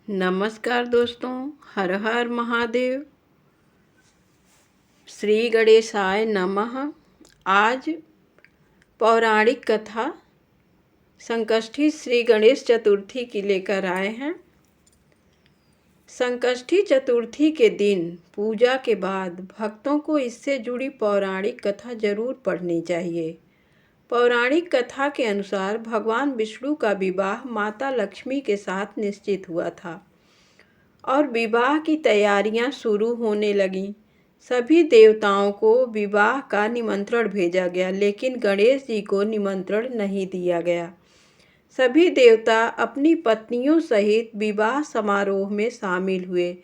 नमस्कार दोस्तों, हर हर महादेव। श्री गणेशाय नमः। आज पौराणिक कथा संकष्टी श्री गणेश चतुर्थी की लेकर आए हैं। संकष्टी चतुर्थी के दिन पूजा के बाद भक्तों को इससे जुड़ी पौराणिक कथा जरूर पढ़नी चाहिए। पौराणिक कथा के अनुसार भगवान विष्णु का विवाह माता लक्ष्मी के साथ निश्चित हुआ था और विवाह की तैयारियां शुरू होने लगीं। सभी देवताओं को विवाह का निमंत्रण भेजा गया, लेकिन गणेश जी को निमंत्रण नहीं दिया गया। सभी देवता अपनी पत्नियों सहित विवाह समारोह में शामिल हुए।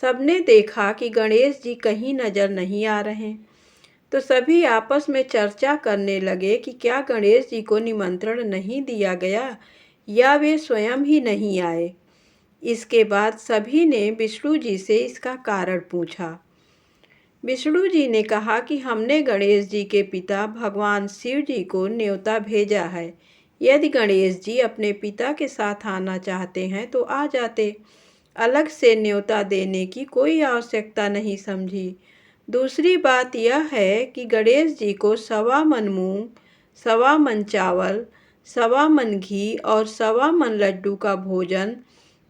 सबने देखा कि गणेश जी कहीं नजर नहीं आ रहे, तो सभी आपस में चर्चा करने लगे कि क्या गणेश जी को निमंत्रण नहीं दिया गया या वे स्वयं ही नहीं आए। इसके बाद सभी ने विष्णु जी से इसका कारण पूछा। विष्णु जी ने कहा कि हमने गणेश जी के पिता भगवान शिव जी को न्योता भेजा है। यदि गणेश जी अपने पिता के साथ आना चाहते हैं तो आ जाते, अलग से न्योता देने की कोई आवश्यकता नहीं समझी। दूसरी बात यह है कि गणेश जी को 1.25 मन मूंग, 1.25 मन चावल, 1.25 मन घी और 1.25 मन लड्डू का भोजन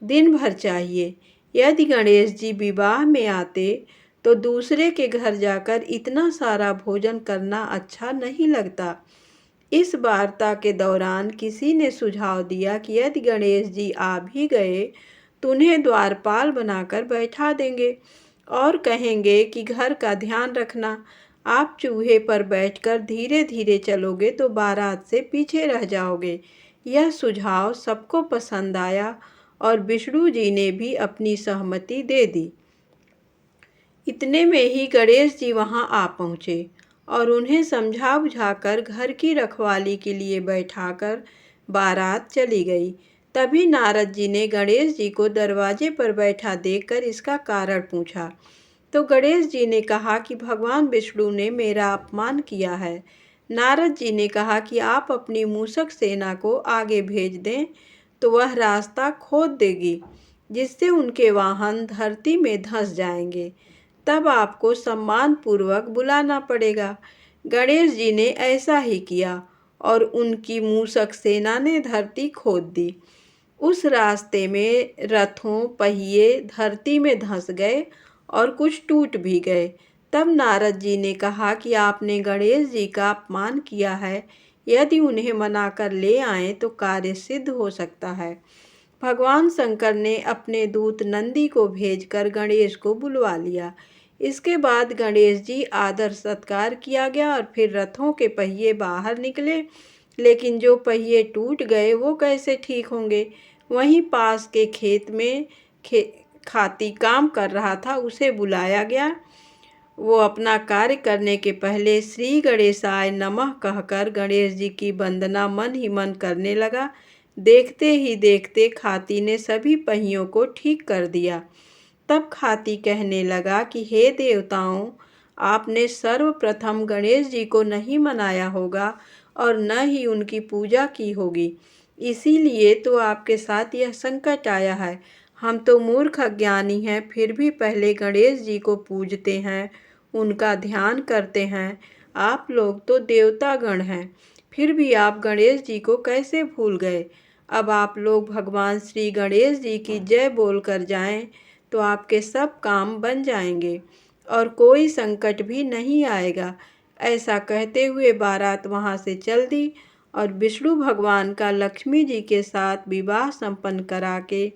दिन भर चाहिए। यदि गणेश जी विवाह में आते तो दूसरे के घर जाकर इतना सारा भोजन करना अच्छा नहीं लगता। इस वार्ता के दौरान किसी ने सुझाव दिया कि यदि गणेश जी आ भी गए तो उन्हें द्वारपाल बनाकर बैठा देंगे और कहेंगे कि घर का ध्यान रखना। आप चूहे पर बैठकर धीरे धीरे चलोगे तो बारात से पीछे रह जाओगे। यह सुझाव सबको पसंद आया और विष्णु जी ने भी अपनी सहमति दे दी। इतने में ही गणेश जी वहां आ पहुंचे और उन्हें समझा बुझाकर घर की रखवाली के लिए बैठाकर बारात चली गई। तभी नारद जी ने गणेश जी को दरवाजे पर बैठा देखकर इसका कारण पूछा, तो गणेश जी ने कहा कि भगवान विष्णु ने मेरा अपमान किया है। नारद जी ने कहा कि आप अपनी मूषक सेना को आगे भेज दें तो वह रास्ता खोद देगी, जिससे उनके वाहन धरती में धंस जाएंगे। तब आपको सम्मानपूर्वक बुलाना पड़ेगा। गणेश जी ने ऐसा ही किया और उनकी मूषक सेना ने धरती खोद दी। उस रास्ते में रथों पहिए धरती में धंस गए और कुछ टूट भी गए। तब नारद जी ने कहा कि आपने गणेश जी का अपमान किया है। यदि उन्हें मनाकर ले आएं तो कार्य सिद्ध हो सकता है। भगवान शंकर ने अपने दूत नंदी को भेजकर गणेश को बुलवा लिया। इसके बाद गणेश जी आदर सत्कार किया गया और फिर रथों के पहिए बाहर निकले, लेकिन जो पहिए टूट गए वो कैसे ठीक होंगे। वहीं पास के खेत में खाती काम कर रहा था, उसे बुलाया गया। वो अपना कार्य करने के पहले श्री गणेशाय नमः कहकर गणेश जी की वंदना मन ही मन करने लगा। देखते ही देखते खाती ने सभी पहियों को ठीक कर दिया। तब खाती कहने लगा कि हे देवताओं, आपने सर्वप्रथम गणेश जी को नहीं मनाया होगा और न ही उनकी पूजा की होगी, इसीलिए तो आपके साथ यह संकट आया है। हम तो मूर्ख अज्ञानी हैं, फिर भी पहले गणेश जी को पूजते हैं, उनका ध्यान करते हैं। आप लोग तो देवता गण हैं, फिर भी आप गणेश जी को कैसे भूल गए। अब आप लोग भगवान श्री गणेश जी की जय बोलकर जाएं तो आपके सब काम बन जाएंगे और कोई संकट भी नहीं आएगा। ऐसा कहते हुए बारात वहां से चल दी और विष्णु भगवान का लक्ष्मी जी के साथ विवाह संपन्न करा के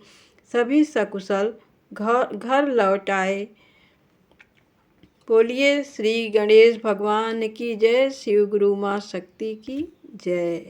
सभी सकुशल घर लौट आए। बोलिए श्री गणेश भगवान की जय। शिव गुरु माँ शक्ति की जय।